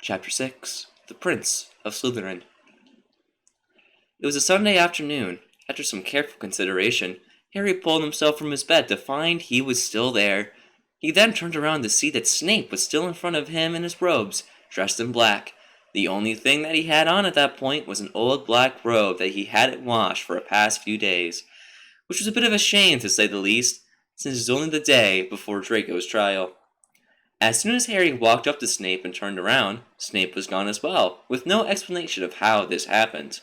Chapter 6 The Prince of Slytherin. It was a Sunday afternoon. After some careful consideration, Harry pulled himself from his bed to find he was still there. He then turned around to see that Snape was still in front of him in his robes, dressed in black. The only thing that he had on at that point was an old black robe that he hadn't washed for the past few days, which was a bit of a shame to say the least, since it was only the day before Draco's trial. As soon as Harry walked up to Snape and turned around, Snape was gone as well, with no explanation of how this happened.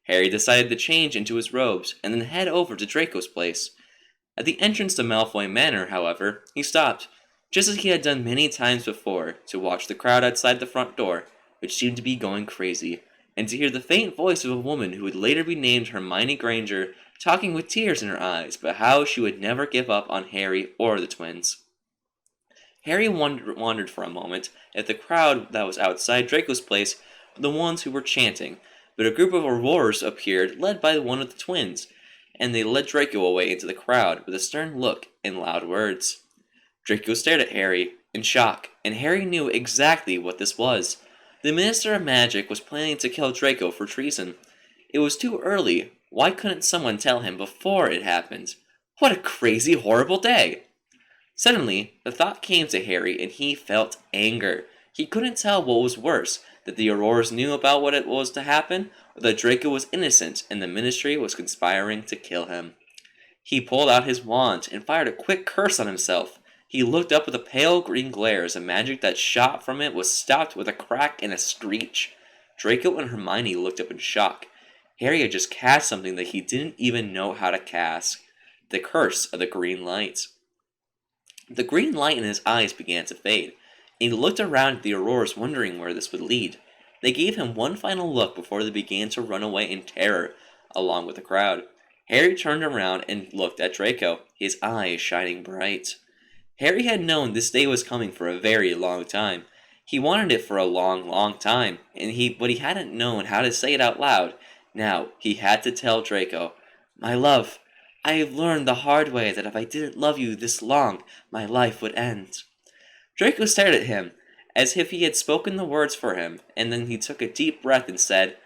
Harry decided to change into his robes and then head over to Draco's place. At the entrance to Malfoy Manor, however, he stopped, just as he had done many times before, to watch the crowd outside the front door, which seemed to be going crazy, and to hear the faint voice of a woman who would later be named Hermione Granger talking with tears in her eyes about how she would never give up on Harry or the twins. Harry wondered for a moment if the crowd that was outside Draco's place were the ones who were chanting, but a group of Aurors appeared, led by one of the twins, and they led Draco away into the crowd with a stern look and loud words. Draco stared at Harry in shock, and Harry knew exactly what this was. The Minister of Magic was planning to kill Draco for treason. It was too early. Why couldn't someone tell him before it happened? What a crazy, horrible day! Suddenly, the thought came to Harry, and he felt anger. He couldn't tell what was worse, that the Aurors knew about what it was to happen, or that Draco was innocent and the Ministry was conspiring to kill him. He pulled out his wand and fired a quick curse on himself. He looked up with a pale green glare as the magic that shot from it was stopped with a crack and a screech. Draco and Hermione looked up in shock. Harry had just cast something that he didn't even know how to cast. The curse of the green light. The green light in his eyes began to fade, and he looked around at the Aurors wondering where this would lead. They gave him one final look before they began to run away in terror, along with the crowd. Harry turned around and looked at Draco, his eyes shining bright. Harry had known this day was coming for a very long time. He wanted it for a long, long time, but he hadn't known how to say it out loud. Now, he had to tell Draco, "My love, I have learned the hard way that if I didn't love you this long, my life would end." Draco stared at him, as if he had spoken the words for him, and then he took a deep breath and said,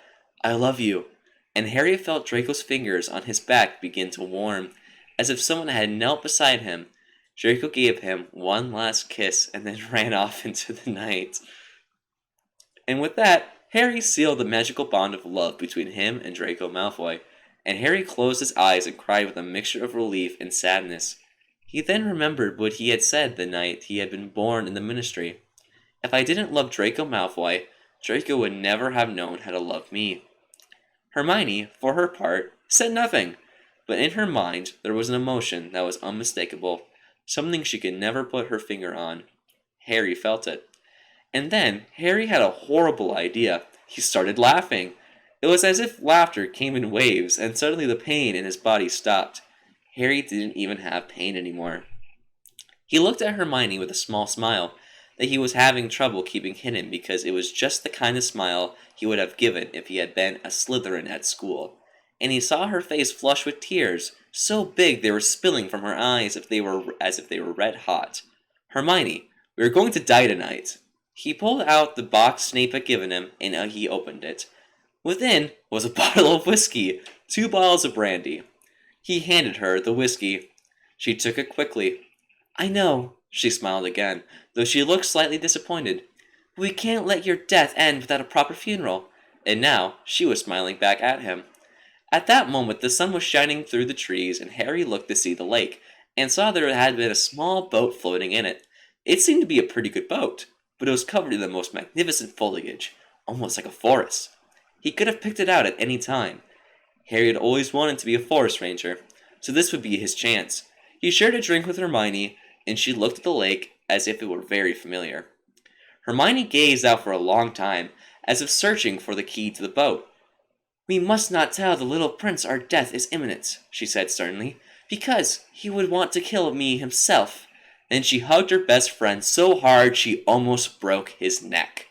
"I love you." And Harry felt Draco's fingers on his back begin to warm, as if someone had knelt beside him. Draco gave him one last kiss and then ran off into the night. And with that, Harry sealed the magical bond of love between him and Draco Malfoy, and Harry closed his eyes and cried with a mixture of relief and sadness. He then remembered what he had said the night he had been born in the Ministry. If I didn't love Draco Malfoy, Draco would never have known how to love me. Hermione, for her part, said nothing, but in her mind there was an emotion that was unmistakable, something she could never put her finger on. Harry felt it. And then Harry had a horrible idea. He started laughing. It was as if laughter came in waves, and suddenly the pain in his body stopped. Harry didn't even have pain anymore. He looked at Hermione with a small smile that he was having trouble keeping hidden because it was just the kind of smile he would have given if he had been a Slytherin at school. And he saw her face flush with tears, so big they were spilling from her eyes as if they were red hot. "Hermione, we are going to die tonight." He pulled out the box Snape had given him, and he opened it. Within was a bottle of whiskey, 2 bottles of brandy. He handed her the whiskey. She took it quickly. "I know," she smiled again, though she looked slightly disappointed. "But we can't let your death end without a proper funeral." And now she was smiling back at him. At that moment the sun was shining through the trees, and Harry looked to see the lake, and saw there had been a small boat floating in it. It seemed to be a pretty good boat, but it was covered in the most magnificent foliage, almost like a forest. He could have picked it out at any time. Harry had always wanted to be a forest ranger, so this would be his chance. He shared a drink with Hermione, and she looked at the lake as if it were very familiar. Hermione gazed out for a long time, as if searching for the key to the boat. "We must not tell the little prince our death is imminent," she said sternly, "because he would want to kill me himself." Then she hugged her best friend so hard she almost broke his neck.